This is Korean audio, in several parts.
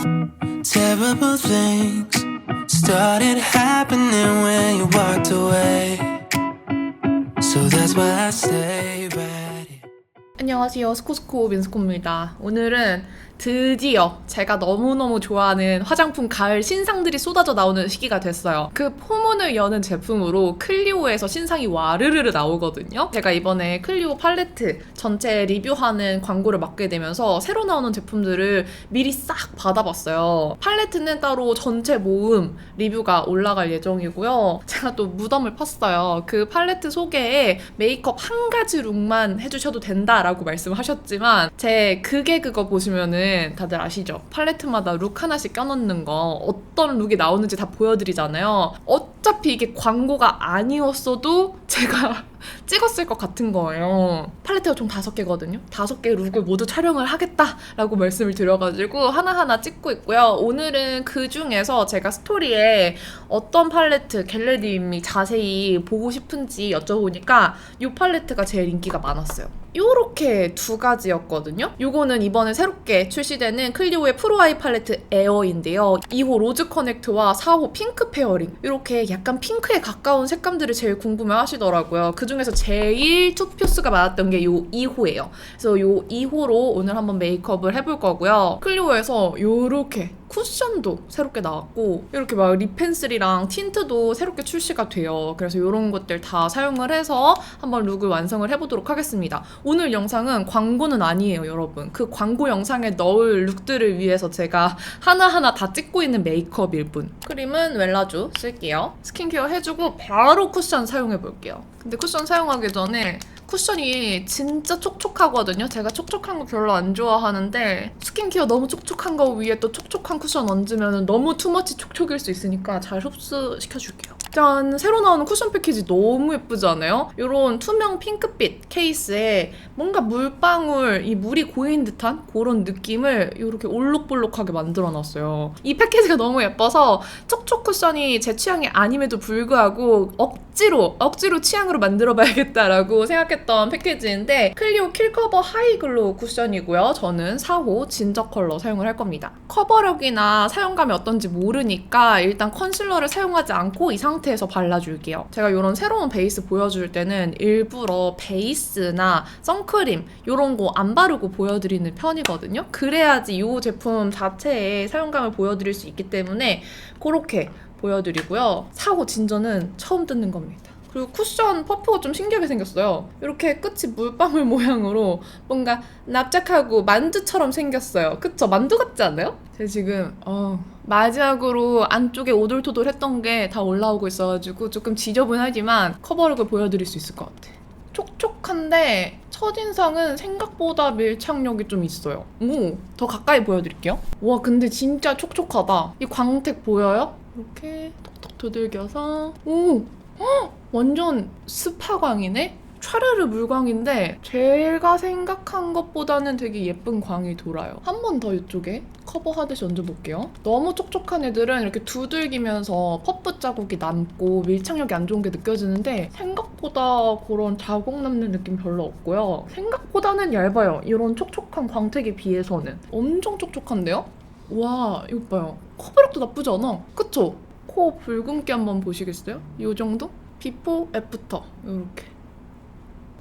Terrible things started happening when you walked away. So that's why I stay right here. 안녕하세요. 스코스코 민스코입니다. 오늘은 드디어 제가 너무너무 좋아하는 화장품 가을 신상들이 쏟아져 나오는 시기가 됐어요. 그 포문을 여는 제품으로 클리오에서 신상이 와르르르 나오거든요. 제가 이번에 클리오 팔레트 전체 리뷰하는 광고를 맡게 되면서 새로 나오는 제품들을 미리 싹 받아봤어요. 팔레트는 따로 전체 모음 리뷰가 올라갈 예정이고요. 제가 또 무덤을 팠어요. 그 팔레트 소개에 메이크업 한 가지 룩만 해주셔도 된다라고 말씀하셨지만 제 그거 보시면은 다들 아시죠? 팔레트마다 룩 하나씩 껴넣는 거 어떤 룩이 나오는지 다 보여드리잖아요. 어차피 이게 광고가 아니었어도 제가 찍었을 것 같은 거예요. 팔레트가 총 5개거든요. 5개의 룩을 모두 촬영을 하겠다라고 말씀을 드려가지고 하나하나 찍고 있고요. 오늘은 그 중에서 제가 스토리에 어떤 팔레트 겟레디님이 자세히 보고 싶은지 여쭤보니까 이 팔레트가 제일 인기가 많았어요. 요렇게 2가지였거든요. 요거는 이번에 새롭게 출시되는 클리오의 프로 아이 팔레트 에어인데요. 2호 로즈 커넥트와 4호 핑크 페어링, 이렇게 약간 핑크에 가까운 색감들을 제일 궁금해 하시더라고요. 그 중에서 제일 투표수가 많았던 게 요 2호예요. 그래서 요 2호로 오늘 한번 메이크업을 해볼 거고요. 클리오에서 요렇게 쿠션도 새롭게 나왔고 이렇게 막 립 펜슬이랑 틴트도 새롭게 출시가 돼요. 그래서 이런 것들 다 사용을 해서 한번 룩을 완성을 해보도록 하겠습니다. 오늘 영상은 광고는 아니에요, 여러분. 그 광고 영상에 넣을 룩들을 위해서 제가 하나하나 다 찍고 있는 메이크업일 뿐. 크림은 웰라쥬 쓸게요. 스킨케어 해주고 바로 쿠션 사용해볼게요. 근데 쿠션 사용하기 전에 쿠션이 진짜 촉촉하거든요. 제가 촉촉한 거 별로 안 좋아하는데 스킨케어 너무 촉촉한 거 위에 또 촉촉한 쿠션 얹으면 너무 투머치 촉촉일 수 있으니까 잘 흡수시켜줄게요. 짠! 새로 나오는 쿠션 패키지 너무 예쁘지 않아요? 이런 투명 핑크빛 케이스에 뭔가 물방울, 이 물이 고인 듯한 그런 느낌을 이렇게 올록볼록하게 만들어놨어요. 이 패키지가 너무 예뻐서 촉촉 쿠션이 제 취향이 아님에도 불구하고 억지로 취향으로 만들어봐야겠다라고 생각했던 패키지인데 클리오 킬커버 하이글로우 쿠션이고요. 저는 4호 진저 컬러 사용을 할 겁니다. 커버력이나 사용감이 어떤지 모르니까 일단 컨실러를 사용하지 않고 이 상태에서 발라줄게요. 제가 이런 새로운 베이스 보여줄 때는 일부러 베이스나 선크림 이런 거 안 바르고 보여드리는 편이거든요. 그래야지 이 제품 자체의 사용감을 보여드릴 수 있기 때문에 그렇게 보여드리고요. 4호 진저는 처음 뜯는 겁니다. 그리고 쿠션 퍼프가 좀 신기하게 생겼어요. 이렇게 끝이 물방울 모양으로 뭔가 납작하고 만두처럼 생겼어요. 그쵸? 만두 같지 않아요? 제가 지금 마지막으로 안쪽에 오돌토돌 했던 게 다 올라오고 있어가지고 조금 지저분하지만 커버력을 보여드릴 수 있을 것 같아. 촉촉한데 첫인상은 생각보다 밀착력이 좀 있어요. 더 가까이 보여드릴게요. 와, 근데 진짜 촉촉하다. 이 광택 보여요? 이렇게 톡톡 두들겨서 완전 스파광이네? 촤르르 물광인데 제가 생각한 것보다는 되게 예쁜 광이 돌아요. 한 번 더 이쪽에 커버하듯이 얹어볼게요. 너무 촉촉한 애들은 이렇게 두들기면서 퍼프 자국이 남고 밀착력이 안 좋은 게 느껴지는데 생각보다 그런 자국 남는 느낌 별로 없고요. 생각보다는 얇아요. 이런 촉촉한 광택에 비해서는. 엄청 촉촉한데요? 와, 이거 봐요. 커버력도 나쁘지 않아. 그쵸? 코 붉은기 한번 보시겠어요? 이 정도? 비포, 애프터 이렇게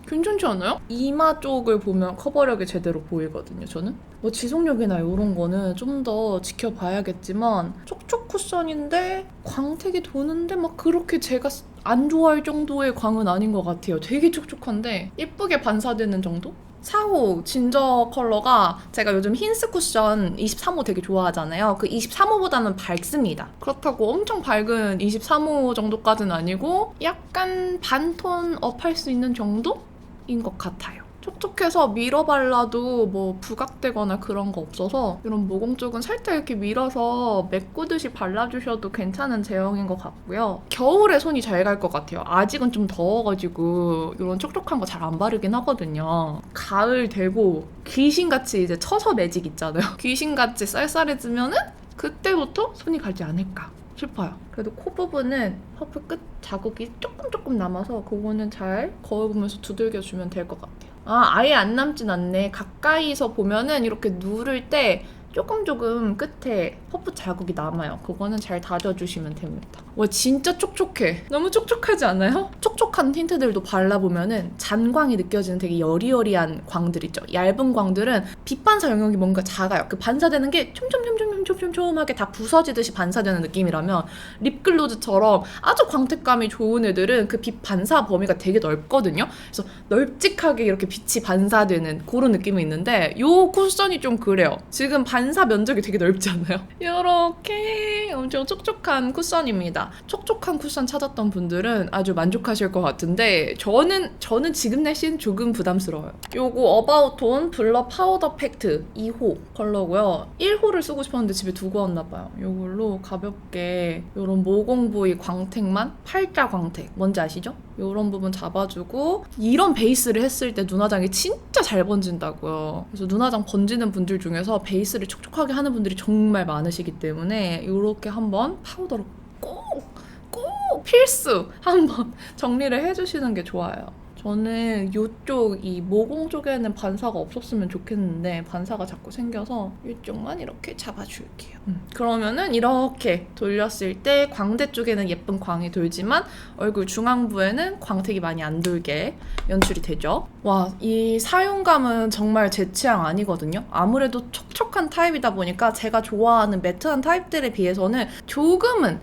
괜찮지 않아요? 이마 쪽을 보면 커버력이 제대로 보이거든요, 저는. 뭐 지속력이나 이런 거는 좀 더 지켜봐야겠지만 촉촉 쿠션인데 광택이 도는데 막 그렇게 제가 안 좋아할 정도의 광은 아닌 것 같아요. 되게 촉촉한데 예쁘게 반사되는 정도? 4호 진저 컬러가 제가 요즘 힌스 쿠션 23호 되게 좋아하잖아요. 그 23호보다는 밝습니다. 그렇다고 엄청 밝은 23호 정도까지는 아니고 약간 반톤 업 할 수 있는 정도인 것 같아요. 촉촉해서 밀어 발라도 뭐 부각되거나 그런 거 없어서 이런 모공 쪽은 살짝 이렇게 밀어서 메꾸듯이 발라주셔도 괜찮은 제형인 것 같고요. 겨울에 손이 잘 갈 것 같아요. 아직은 좀 더워가지고 이런 촉촉한 거 잘 안 바르긴 하거든요. 가을 되고 귀신같이 이제 처서 매직 있잖아요. 귀신같이 쌀쌀해지면은 그때부터 손이 가지 않을까 싶어요. 그래도 코 부분은 퍼프 끝 자국이 조금 남아서 그거는 잘 거울 보면서 두들겨주면 될 것 같아요. 아예 안 남진 않네. 가까이서 보면은 이렇게 누를 때 조금 끝에 퍼프 자국이 남아요. 그거는 잘 다져주시면 됩니다. 와 진짜 촉촉해. 너무 촉촉하지 않아요? 촉촉한 틴트들도 발라보면은 잔광이 느껴지는 되게 여리여리한 광들 있죠. 얇은 광들은 빛 반사 영역이 뭔가 작아요. 그 반사되는 게 촘촘하게 다 부서지듯이 반사되는 느낌이라면 립글로즈처럼 아주 광택감이 좋은 애들은 그 빛 반사 범위가 되게 넓거든요. 그래서 널찍하게 이렇게 빛이 반사되는 그런 느낌이 있는데 요 쿠션이 좀 그래요. 지금 반사 면적이 되게 넓지 않아요? 이렇게 엄청 촉촉한 쿠션입니다. 촉촉한 쿠션 찾았던 분들은 아주 만족하실 것 같은데 저는 지금 날씨는 조금 부담스러워요. 요거 어바웃톤 블러 파우더 팩트 2호 컬러고요. 1호를 쓰고 싶었는데 집에 두고 왔나봐요. 요걸로 가볍게 요런 모공 부위 광택만 팔자 광택 뭔지 아시죠? 요런 부분 잡아주고 이런 베이스를 했을 때 눈화장이 진짜 잘 번진다고요. 그래서 눈화장 번지는 분들 중에서 베이스를 촉촉하게 하는 분들이 정말 많으시기 때문에 요렇게 한번 파우더로 꼭 필수 한번 정리를 해주시는 게 좋아요. 저는 이쪽 이 모공 쪽에는 반사가 없었으면 좋겠는데 반사가 자꾸 생겨서 이쪽만 이렇게 잡아줄게요. 그러면은 이렇게 돌렸을 때 광대 쪽에는 예쁜 광이 돌지만 얼굴 중앙부에는 광택이 많이 안 돌게 연출이 되죠. 와, 이 사용감은 정말 제 취향 아니거든요. 아무래도 촉촉한 타입이다 보니까 제가 좋아하는 매트한 타입들에 비해서는 조금은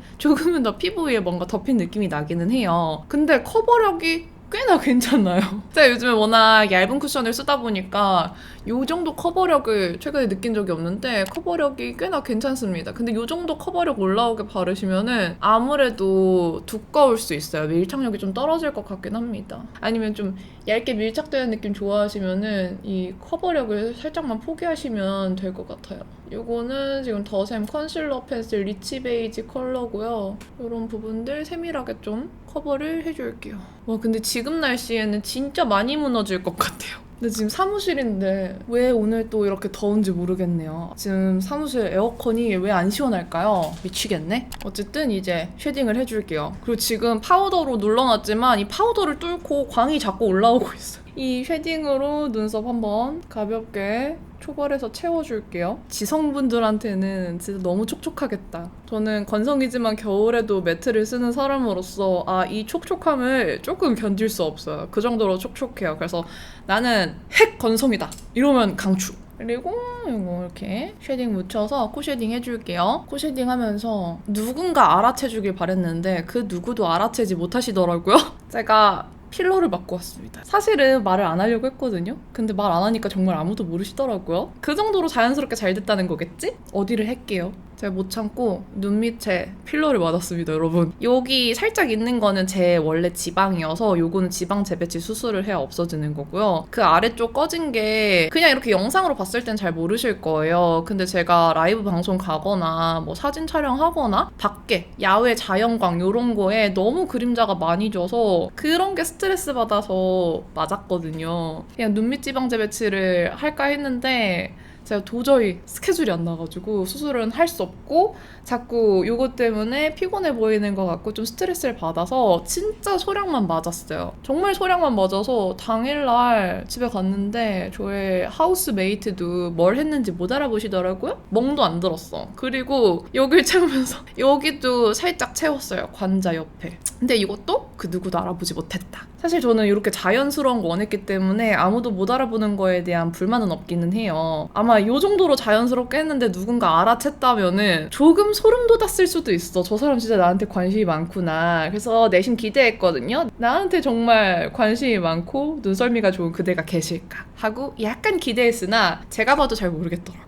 더 피부 위에 뭔가 덮인 느낌이 나기는 해요. 근데 커버력이 꽤나 괜찮아요. 제가 요즘에 워낙 얇은 쿠션을 쓰다 보니까 요 정도 커버력을 최근에 느낀 적이 없는데 커버력이 꽤나 괜찮습니다. 근데 요 정도 커버력 올라오게 바르시면은 아무래도 두꺼울 수 있어요. 밀착력이 좀 떨어질 것 같긴 합니다. 아니면 좀 얇게 밀착되는 느낌 좋아하시면은 이 커버력을 살짝만 포기하시면 될 것 같아요. 요거는 지금 더샘 컨실러 펜슬 리치 베이지 컬러고요. 요런 부분들 세밀하게 좀 커버를 해줄게요. 와 근데 지금 날씨에는 진짜 많이 무너질 것 같아요. 근데 지금 사무실인데 왜 오늘 또 이렇게 더운지 모르겠네요. 지금 사무실 에어컨이 왜 안 시원할까요? 미치겠네? 어쨌든 이제 쉐딩을 해줄게요. 그리고 지금 파우더로 눌러놨지만 이 파우더를 뚫고 광이 자꾸 올라오고 있어요. 이 쉐딩으로 눈썹 한번 가볍게 초벌해서 채워줄게요. 지성분들한테는 진짜 너무 촉촉하겠다. 저는 건성이지만 겨울에도 매트를 쓰는 사람으로서 이 촉촉함을 조금 견딜 수 없어요. 그 정도로 촉촉해요. 그래서 나는 핵 건성이다 이러면 강추. 그리고 이거 이렇게 쉐딩 묻혀서 코 쉐딩 해줄게요. 코 쉐딩 하면서 누군가 알아채주길 바랬는데 그 누구도 알아채지 못하시더라고요. 제가 필러를 맞고 왔습니다. 사실은 말을 안 하려고 했거든요. 근데 말 안 하니까 정말 아무도 모르시더라고요. 그 정도로 자연스럽게 잘 됐다는 거겠지? 어디를 할게요. 제가 못 참고 눈 밑에 필러를 맞았습니다, 여러분. 여기 살짝 있는 거는 제 원래 지방이어서 요거는 지방 재배치 수술을 해야 없어지는 거고요. 그 아래쪽 꺼진 게 그냥 이렇게 영상으로 봤을 땐 잘 모르실 거예요. 근데 제가 라이브 방송 가거나 뭐 사진 촬영하거나 밖에 야외 자연광 요런 거에 너무 그림자가 많이 져서 그런 게 스트레스 받아서 맞았거든요. 그냥 눈밑 지방 재배치를 할까 했는데 제가 도저히 스케줄이 안 나가지고 수술은 할 수 없고 자꾸 요거 때문에 피곤해 보이는 것 같고 좀 스트레스를 받아서 진짜 소량만 맞았어요. 정말 소량만 맞아서 당일날 집에 갔는데 저의 하우스메이트도 뭘 했는지 못 알아보시더라고요. 멍도 안 들었어. 그리고 여길 채우면서 여기도 살짝 채웠어요. 관자 옆에. 근데 이것도 그 누구도 알아보지 못했다. 사실 저는 이렇게 자연스러운 거 원했기 때문에 아무도 못 알아보는 거에 대한 불만은 없기는 해요. 아마 이 정도로 자연스럽게 했는데 누군가 알아챘다면은 조금 소름 돋았을 수도 있어. 저 사람 진짜 나한테 관심이 많구나. 그래서 내심 기대했거든요. 나한테 정말 관심이 많고 눈썰미가 좋은 그대가 계실까 하고 약간 기대했으나 제가 봐도 잘 모르겠더라.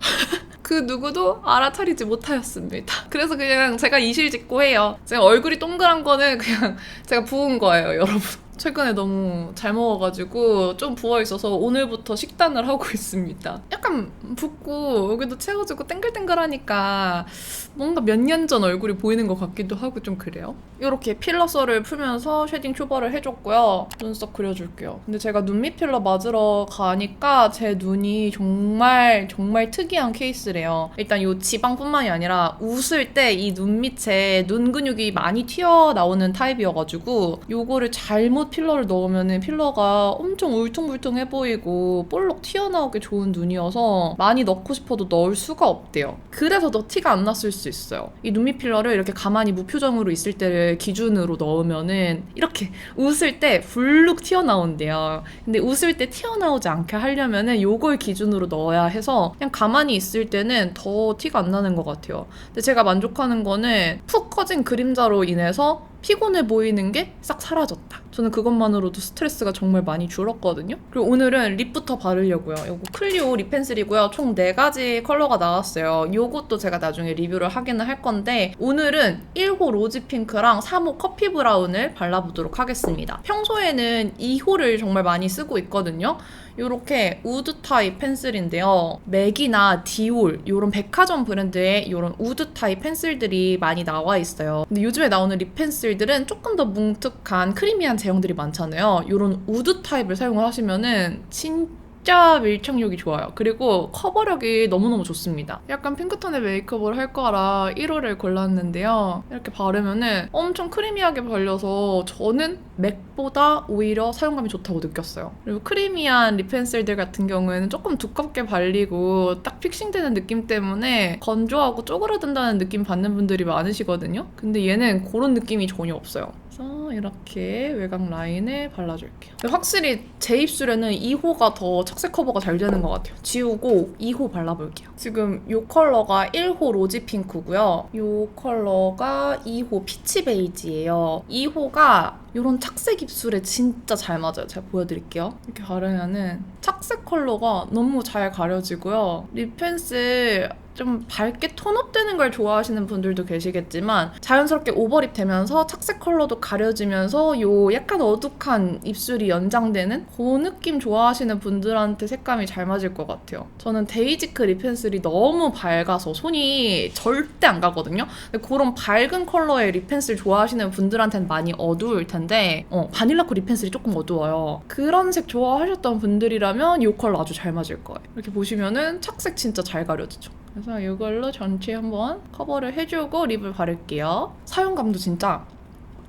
그 누구도 알아차리지 못하였습니다. 그래서 그냥 제가 이실직고 해요. 제가 얼굴이 동그란 거는 그냥 제가 부은 거예요, 여러분. 최근에 너무 잘 먹어가지고 좀 부어있어서 오늘부터 식단을 하고 있습니다. 약간 붓고 여기도 채워지고 땡글땡글하니까 뭔가 몇 년 전 얼굴이 보이는 것 같기도 하고 좀 그래요. 이렇게 필러서를 풀면서 쉐딩 초벌을 해줬고요. 눈썹 그려줄게요. 근데 제가 눈밑 필러 맞으러 가니까 제 눈이 정말 특이한 케이스래요. 일단 이 지방뿐만이 아니라 웃을 때 이 눈 밑에 눈 근육이 많이 튀어나오는 타입이어가지고 요거를 잘못 필러를 넣으면 필러가 엄청 울퉁불퉁해 보이고 볼록 튀어나오기 좋은 눈이어서 많이 넣고 싶어도 넣을 수가 없대요. 그래서 더 티가 안 났을 수 있어요. 이 눈밑 필러를 이렇게 가만히 무표정으로 있을 때를 기준으로 넣으면은 이렇게 웃을 때 불룩 튀어나온대요. 근데 웃을 때 튀어나오지 않게 하려면은 요걸 기준으로 넣어야 해서 그냥 가만히 있을 때는 더 티가 안 나는 것 같아요. 근데 제가 만족하는 거는 푹 커진 그림자로 인해서 피곤해 보이는 게 싹 사라졌다. 저는 그것만으로도 스트레스가 정말 많이 줄었거든요. 그리고 오늘은 립부터 바르려고요. 이거 클리오 립 펜슬이고요. 총 4가지 컬러가 나왔어요. 요것도 제가 나중에 리뷰를 하기는 할 건데 오늘은 1호 로즈 핑크랑 3호 커피 브라운을 발라보도록 하겠습니다. 평소에는 2호를 정말 많이 쓰고 있거든요. 요렇게 우드 타입 펜슬인데요. 맥이나 디올 요런 백화점 브랜드의 요런 우드 타입 펜슬들이 많이 나와 있어요. 근데 요즘에 나오는 립 펜슬들은 조금 더 뭉툭한 크리미한 제형들이 많잖아요. 요런 우드 타입을 사용을 하시면은 진짜 밀착력이 좋아요. 그리고 커버력이 너무너무 좋습니다. 약간 핑크톤의 메이크업을 할 거라 1호를 골랐는데요. 이렇게 바르면은 엄청 크리미하게 발려서 저는 맥보다 오히려 사용감이 좋다고 느꼈어요. 그리고 크리미한 립 펜슬들 같은 경우에는 조금 두껍게 발리고 딱 픽싱되는 느낌 때문에 건조하고 쪼그라든다는 느낌 받는 분들이 많으시거든요. 근데 얘는 그런 느낌이 전혀 없어요. 그래서 이렇게 외곽 라인에 발라줄게요. 확실히 제 입술에는 2호가 더 착색 커버가 잘 되는 것 같아요. 지우고 2호 발라볼게요. 지금 이 컬러가 1호 로지 핑크고요. 이 컬러가 2호 피치 베이지예요. 2호가 이런 착색 입술에 진짜 잘 맞아요. 제가 보여드릴게요. 이렇게 바르면은 착색 컬러가 너무 잘 가려지고요. 립 펜슬 좀 밝게 톤업되는 걸 좋아하시는 분들도 계시겠지만 자연스럽게 오버립 되면서 착색 컬러도 가려지면서 요 약간 어둑한 입술이 연장되는 그 느낌 좋아하시는 분들한테 색감이 잘 맞을 것 같아요. 저는 데이지크 립 펜슬이 너무 밝아서 손이 절대 안 가거든요. 근데 그런 밝은 컬러의 립 펜슬 좋아하시는 분들한테는 많이 어두울 텐데 바닐라코 립 펜슬이 조금 어두워요. 그런 색 좋아하셨던 분들이라면 이 컬러 아주 잘 맞을 거예요. 이렇게 보시면은 착색 진짜 잘 가려지죠. 그래서 이걸로 전체 한번 커버를 해주고 립을 바를게요. 사용감도 진짜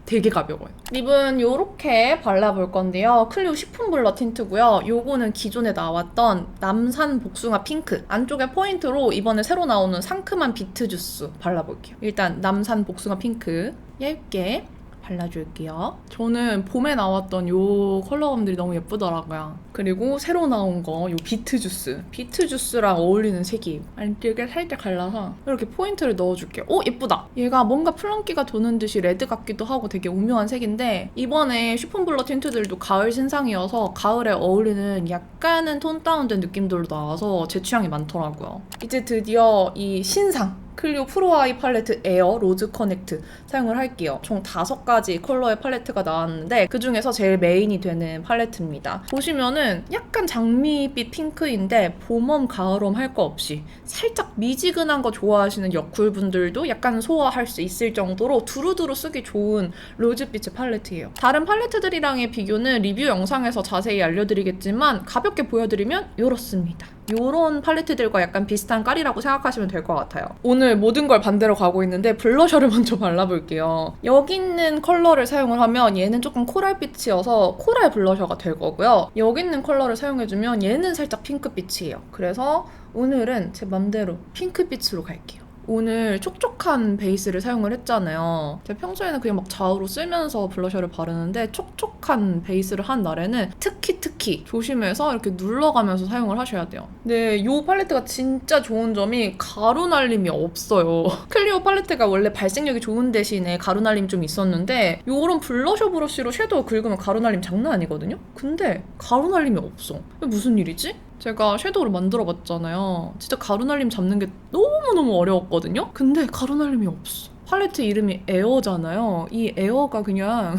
되게 가벼워요. 립은 이렇게 발라볼 건데요. 클리오 시폰 블러 틴트고요. 요거는 기존에 나왔던 남산 복숭아 핑크. 안쪽에 포인트로 이번에 새로 나오는 상큼한 비트 주스 발라볼게요. 일단 남산 복숭아 핑크 얇게 발라줄게요. 저는 봄에 나왔던 요 컬러감들이 너무 예쁘더라고요. 그리고 새로 나온 거 요 비트 주스. 비트 주스랑 어울리는 색이 안쪽에 살짝 갈라서 이렇게 포인트를 넣어줄게요. 오 예쁘다. 얘가 뭔가 플런기가 도는 듯이 레드 같기도 하고 되게 오묘한 색인데 이번에 쉬폰 블러 틴트들도 가을 신상이어서 가을에 어울리는 약간은 톤 다운된 느낌들로 나와서 제 취향이 많더라고요. 이제 드디어 이 신상 클리오 프로아이 팔레트 에어 로즈 커넥트 사용을 할게요. 총 5가지 컬러의 팔레트가 나왔는데 그중에서 제일 메인이 되는 팔레트입니다. 보시면은 약간 장미빛 핑크인데 봄웜 가을웜 할 거 없이 살짝 미지근한 거 좋아하시는 여쿨분들도 약간 소화할 수 있을 정도로 두루두루 쓰기 좋은 로즈빛의 팔레트예요. 다른 팔레트들이랑의 비교는 리뷰 영상에서 자세히 알려드리겠지만 가볍게 보여드리면 이렇습니다. 요런 팔레트들과 약간 비슷한 깔이라고 생각하시면 될 것 같아요. 오늘 모든 걸 반대로 가고 있는데 블러셔를 먼저 발라볼게요. 여기 있는 컬러를 사용을 하면 얘는 조금 코랄빛이어서 코랄 블러셔가 될 거고요. 여기 있는 컬러를 사용해주면 얘는 살짝 핑크빛이에요. 그래서 오늘은 제 맘대로 핑크빛으로 갈게요. 오늘 촉촉한 베이스를 사용을 했잖아요. 제가 평소에는 그냥 막 좌우로 쓸면서 블러셔를 바르는데 촉촉한 베이스를 한 날에는 특히 조심해서 이렇게 눌러가면서 사용을 하셔야 돼요. 근데 이 팔레트가 진짜 좋은 점이 가루 날림이 없어요. 클리오 팔레트가 원래 발색력이 좋은 대신에 가루 날림이 좀 있었는데 이런 블러셔 브러쉬로 섀도우 긁으면 가루 날림 장난 아니거든요? 근데 가루 날림이 없어. 이게 무슨 일이지? 제가 섀도우를 만들어봤잖아요. 진짜 가루 날림 잡는 게 너무너무 어려웠거든요? 근데 가루 날림이 없어. 팔레트 이름이 에어잖아요. 이 에어가 그냥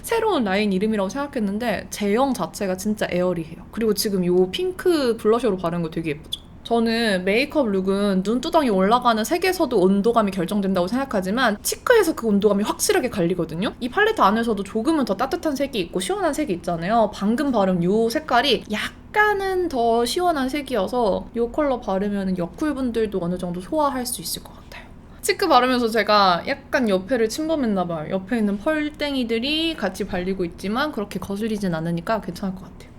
새로운 라인 이름이라고 생각했는데 제형 자체가 진짜 에어리해요. 그리고 지금 이 핑크 블러셔로 바른 거 되게 예쁘죠? 저는 메이크업 룩은 눈두덩이 올라가는 색에서도 온도감이 결정된다고 생각하지만 치크에서 그 온도감이 확실하게 갈리거든요. 이 팔레트 안에서도 조금은 더 따뜻한 색이 있고 시원한 색이 있잖아요. 방금 바른 이 색깔이 약간은 더 시원한 색이어서 이 컬러 바르면 여쿨분들도 어느 정도 소화할 수 있을 것 같아요. 치크 바르면서 제가 약간 옆에를 침범했나봐요. 옆에 있는 펄땡이들이 같이 발리고 있지만 그렇게 거슬리진 않으니까 괜찮을 것 같아요.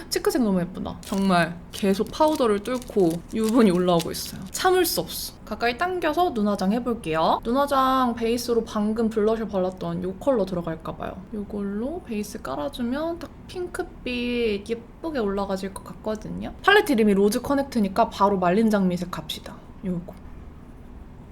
치크색 너무 예쁘다. 정말 계속 파우더를 뚫고 유분이 올라오고 있어요. 참을 수 없어. 가까이 당겨서 눈화장 해볼게요. 눈화장 베이스로 방금 블러셔 발랐던 이 컬러 들어갈까봐요. 이걸로 베이스 깔아주면 딱 핑크빛 예쁘게 올라가질 것 같거든요. 팔레트 이름이 로즈 커넥트니까 바로 말린 장미색 갑시다. 요거.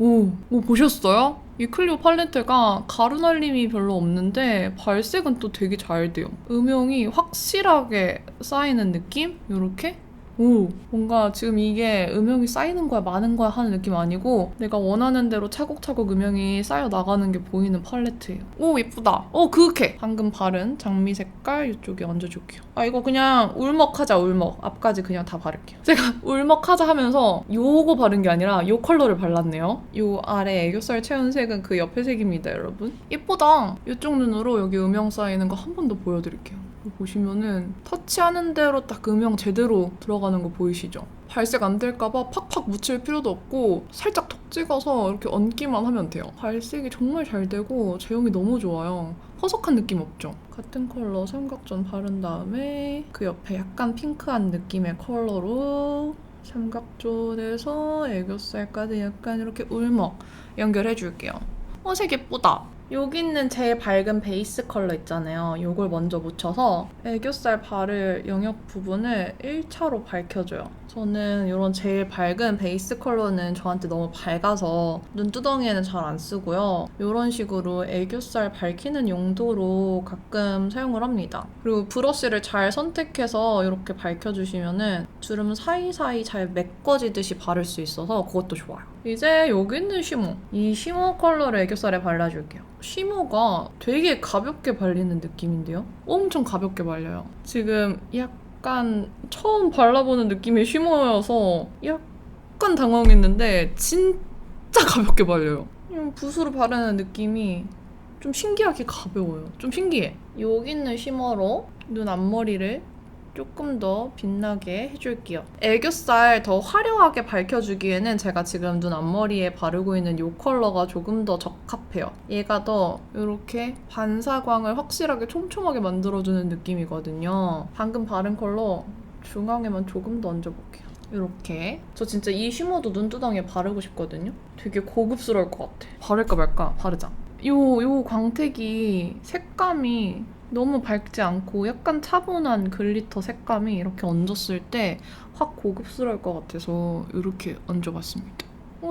오, 보셨어요? 이 클리오 팔레트가 가루날림이 별로 없는데 발색은 또 되게 잘 돼요. 음영이 확실하게 쌓이는 느낌? 요렇게? 오, 뭔가 지금 이게 음영이 쌓이는 거야 많은 거야 하는 느낌 아니고 내가 원하는 대로 차곡차곡 음영이 쌓여 나가는 게 보이는 팔레트예요. 오, 예쁘다. 그윽해. 방금 바른 장미 색깔 이쪽에 얹어줄게요. 이거 그냥 울먹하자 울먹. 앞까지 그냥 다 바를게요. 제가 울먹하자 하면서 요거 바른 게 아니라 요 컬러를 발랐네요. 요 아래 애교살 채운 색은 그 옆에 색입니다, 여러분. 예쁘다. 이쪽 눈으로 여기 음영 쌓이는 거 한 번 더 보여드릴게요. 보시면은 터치하는 대로 딱 음영 제대로 들어가는 거 보이시죠? 발색 안 될까봐 팍팍 묻힐 필요도 없고 살짝 톡 찍어서 이렇게 얹기만 하면 돼요. 발색이 정말 잘 되고 제형이 너무 좋아요. 퍼석한 느낌 없죠? 같은 컬러 삼각존 바른 다음에 그 옆에 약간 핑크한 느낌의 컬러로 삼각존에서 애교살까지 약간 이렇게 울먹 연결해줄게요. 색 예쁘다. 여기 있는 제일 밝은 베이스 컬러 있잖아요. 이걸 먼저 묻혀서 애교살 바를 영역 부분을 1차로 밝혀줘요. 저는 이런 제일 밝은 베이스 컬러는 저한테 너무 밝아서 눈두덩이에는 잘 안 쓰고요. 이런 식으로 애교살 밝히는 용도로 가끔 사용을 합니다. 그리고 브러쉬를 잘 선택해서 이렇게 밝혀주시면은 주름 사이사이 잘 메꿔지듯이 바를 수 있어서 그것도 좋아요. 이제 여기 있는 쉬머. 이 쉬머 컬러를 애교살에 발라줄게요. 쉬머가 되게 가볍게 발리는 느낌인데요? 엄청 가볍게 발려요. 지금 약간 처음 발라보는 느낌의 쉬머여서 약간 당황했는데 진짜 가볍게 발려요. 붓으로 바르는 느낌이 좀 신기하게 가벼워요. 좀 신기해. 여기 있는 쉬머로 눈 앞머리를 조금 더 빛나게 해줄게요. 애교살 더 화려하게 밝혀주기에는 제가 지금 눈 앞머리에 바르고 있는 이 컬러가 조금 더 적합해요. 얘가 더 이렇게 반사광을 확실하게 촘촘하게 만들어주는 느낌이거든요. 방금 바른 컬러 중앙에만 조금 더 얹어볼게요. 이렇게. 저 진짜 이 쉬머도 눈두덩이에 바르고 싶거든요. 되게 고급스러울 것 같아. 바를까 말까? 바르자. 요 광택이 색감이 너무 밝지 않고 약간 차분한 글리터 색감이 이렇게 얹었을 때 확 고급스러울 것 같아서 이렇게 얹어봤습니다.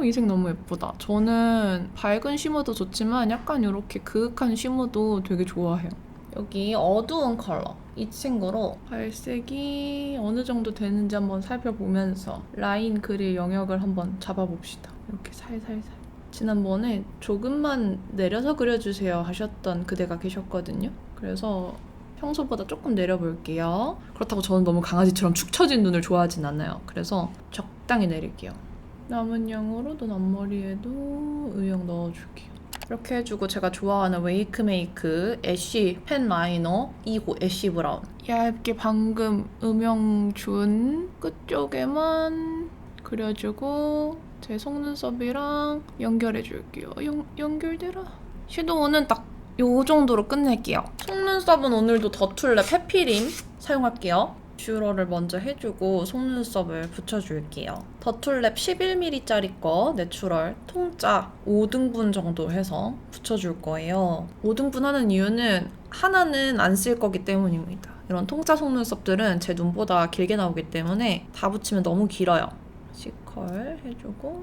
이 색 너무 예쁘다. 저는 밝은 쉬머도 좋지만 약간 이렇게 그윽한 쉬머도 되게 좋아해요. 여기 어두운 컬러 이 친구로 발색이 어느 정도 되는지 한번 살펴보면서 라인 그릴 영역을 한번 잡아봅시다. 이렇게 살살살. 지난번에 조금만 내려서 그려주세요 하셨던 그대가 계셨거든요. 그래서 평소보다 조금 내려볼게요. 그렇다고 저는 너무 강아지처럼 축 처진 눈을 좋아하진 않아요. 그래서 적당히 내릴게요. 남은 양으로 눈 앞머리에도 의형 넣어줄게요. 이렇게 해주고 제가 좋아하는 웨이크메이크 애쉬 펜 라이너 2호 애쉬 브라운 얇게 방금 음영 준 끝쪽에만 그려주고 제 속눈썹이랑 연결해줄게요. 연결되라. 섀도우는 딱 요 정도로 끝낼게요. 속눈썹은 오늘도 더툴랩 해피림 사용할게요. 뷰러를 먼저 해주고 속눈썹을 붙여줄게요. 더툴랩 11mm짜리 거 내추럴 통짜 5등분 정도 해서 붙여줄 거예요. 5등분 하는 이유는 하나는 안 쓸 거기 때문입니다. 이런 통짜 속눈썹들은 제 눈보다 길게 나오기 때문에 다 붙이면 너무 길어요. C컬 해주고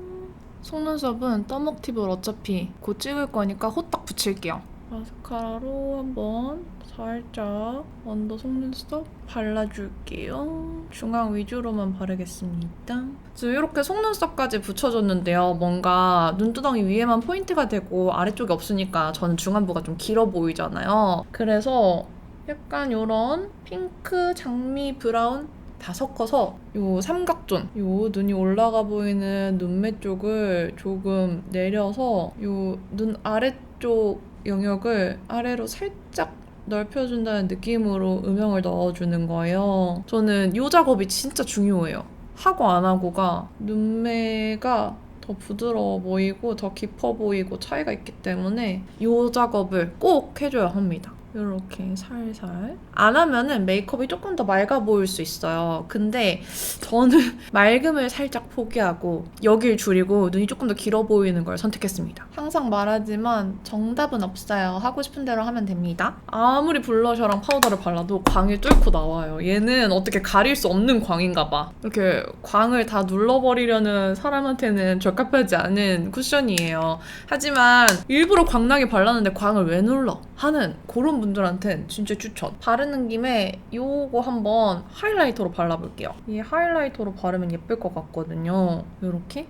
속눈썹은 떠먹 팁을 어차피 곧 찍을 거니까 호딱 붙일게요. 마스카라로 한번 살짝 언더 속눈썹 발라줄게요. 중앙 위주로만 바르겠습니다. 지금 이렇게 속눈썹까지 붙여줬는데요. 뭔가 눈두덩이 위에만 포인트가 되고 아래쪽이 없으니까 저는 중안부가 좀 길어 보이잖아요. 그래서 약간 이런 핑크, 장미, 브라운 다 섞어서 요 삼각존, 요 눈이 올라가 보이는 눈매 쪽을 조금 내려서 요 눈 아래쪽 영역을 아래로 살짝 넓혀준다는 느낌으로 음영을 넣어주는 거예요. 저는 이 작업이 진짜 중요해요. 하고 안 하고가 눈매가 더 부드러워 보이고 더 깊어 보이고 차이가 있기 때문에 이 작업을 꼭 해줘야 합니다. 이렇게 살살. 안 하면은 메이크업이 조금 더 맑아 보일 수 있어요. 근데 저는 맑음을 살짝 포기하고 여길 줄이고 눈이 조금 더 길어 보이는 걸 선택했습니다. 항상 말하지만 정답은 없어요. 하고 싶은 대로 하면 됩니다. 아무리 블러셔랑 파우더를 발라도 광이 뚫고 나와요. 얘는 어떻게 가릴 수 없는 광인가 봐. 이렇게 광을 다 눌러버리려는 사람한테는 적합하지 않은 쿠션이에요. 하지만 일부러 광나게 발랐는데 광을 왜 눌러? 하는 그런 분들한텐 진짜 추천. 바르는 김에 요거 한번 하이라이터로 발라볼게요. 이 하이라이터로 바르면 예쁠 것 같거든요. 요렇게.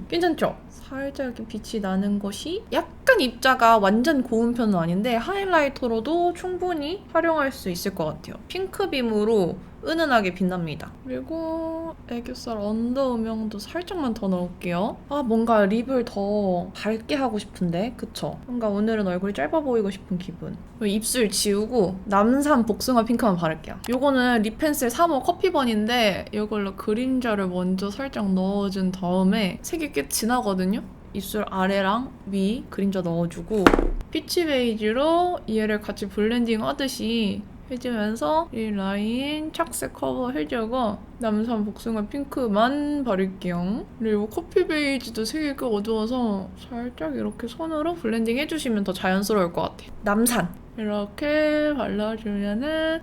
괜찮죠? 살짝 이렇게 빛이 나는 것이 약간 입자가 완전 고운 편은 아닌데 하이라이터로도 충분히 활용할 수 있을 것 같아요. 핑크빔으로 은은하게 빛납니다. 그리고 애교살 언더 음영도 살짝만 더 넣을게요. 뭔가 립을 더 밝게 하고 싶은데 그쵸? 뭔가 오늘은 얼굴이 짧아 보이고 싶은 기분. 입술 지우고 남산 복숭아 핑크만 바를게요. 요거는 립펜슬 3호 커피번인데 이걸로 그림자를 먼저 살짝 넣어준 다음에 색이 꽤 진하거든요? 입술 아래랑 위 그림자 넣어주고 피치 베이지로 얘를 같이 블렌딩 하듯이 해주면서 이 라인 착색 커버 해주고 남산 복숭아 핑크만 바를게요. 그리고 커피 베이지도 색이 꽤 어두워서 살짝 이렇게 손으로 블렌딩 해주시면 더 자연스러울 것 같아요. 남산 이렇게 발라주면은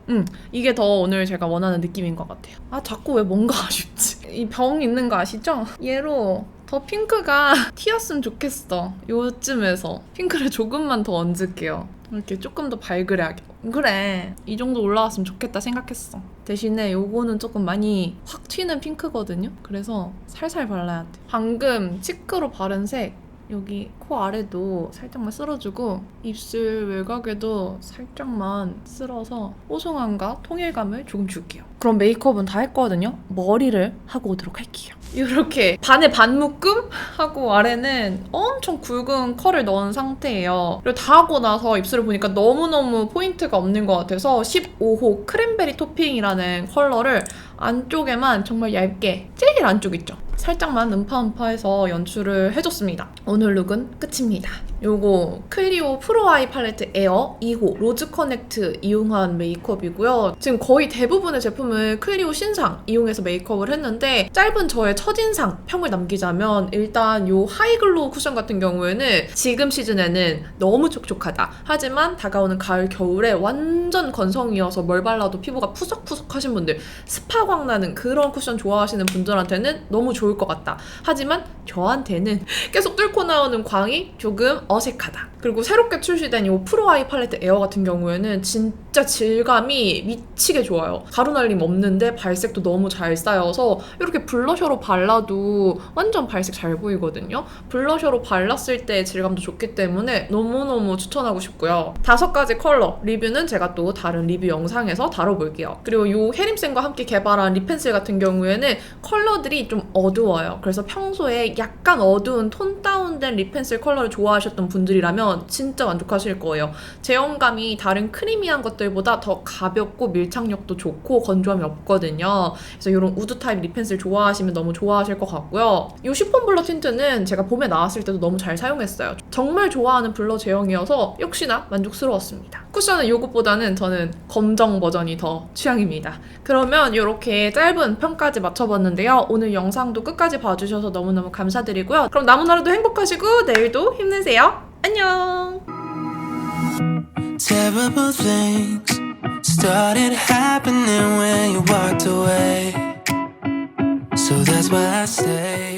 이게 더 오늘 제가 원하는 느낌인 것 같아요. 자꾸 왜 뭔가 아쉽지? 이 병 있는 거 아시죠? 얘로 더 핑크가 튀었으면 좋겠어. 요쯤에서 핑크를 조금만 더 얹을게요. 이렇게 조금 더 발그레하게. 그래, 이 정도 올라왔으면 좋겠다 생각했어. 대신에 요거는 조금 많이 확 튀는 핑크거든요. 그래서 살살 발라야 돼. 방금 치크로 바른 색 여기 코 아래도 살짝만 쓸어주고 입술 외곽에도 살짝만 쓸어서 뽀송함과 통일감을 조금 줄게요. 그럼 메이크업은 다 했거든요. 머리를 하고 오도록 할게요. 이렇게 반에 반 묶음 하고 아래는 엄청 굵은 컬을 넣은 상태예요. 그리고 다 하고 나서 입술을 보니까 너무너무 포인트가 없는 것 같아서 15호 크랜베리 토핑이라는 컬러를 안쪽에만 정말 얇게, 제일 안쪽 있죠? 살짝만 음파음파해서 연출을 해줬습니다. 오늘 룩은 끝입니다. 요거 클리오 프로 아이 팔레트 에어 2호 로즈 커넥트 이용한 메이크업이고요. 지금 거의 대부분의 제품을 클리오 신상 이용해서 메이크업을 했는데 짧은 저의 첫인상 평을 남기자면 일단 요 하이글로우 쿠션 같은 경우에는 지금 시즌에는 너무 촉촉하다. 하지만 다가오는 가을 겨울에 완전 건성이어서 뭘 발라도 피부가 푸석푸석 하신 분들, 스파광 나는 그런 쿠션 좋아하시는 분들한테는 너무 좋을 것 같다. 하지만 저한테는 계속 뚫고 나오는 광이 조금 어색하다. 그리고 새롭게 출시된 이 프로 아이 팔레트 에어 같은 경우에는 진짜 질감이 미치게 좋아요. 가루날림 없는데 발색도 너무 잘 쌓여서 이렇게 블러셔로 발라도 완전 발색 잘 보이거든요. 블러셔로 발랐을 때 질감도 좋기 때문에 너무너무 추천하고 싶고요. 5가지 컬러 리뷰는 제가 또 다른 리뷰 영상에서 다뤄볼게요. 그리고 이 해림쌤과 함께 개발한 립펜슬 같은 경우에는 컬러들이 좀 어두워요. 그래서 평소에 약간 어두운 톤 다운된 립펜슬 컬러를 좋아하셨던 분들이라면 진짜 만족하실 거예요. 제형감이 다른 크리미한 것들보다 더 가볍고 밀착력도 좋고 건조함이 없거든요. 그래서 이런 우드 타입 립펜슬 좋아하시면 너무 좋아하실 것 같고요. 이 쉬폰 블러 틴트는 제가 봄에 나왔을 때도 너무 잘 사용했어요. 정말 좋아하는 블러 제형이어서 역시나 만족스러웠습니다. 쿠션은 이것보다는 저는 검정 버전이 더 취향입니다. 그러면 이렇게 짧은 평까지 맞춰봤는데요. 오늘 영상도 끝까지 봐주셔서 너무너무 감사드리고요. 그럼 남은 하루도 행복하시고 내일도 힘내세요. 안녕. Terrible things started happening when you walked away. So that's why I stay.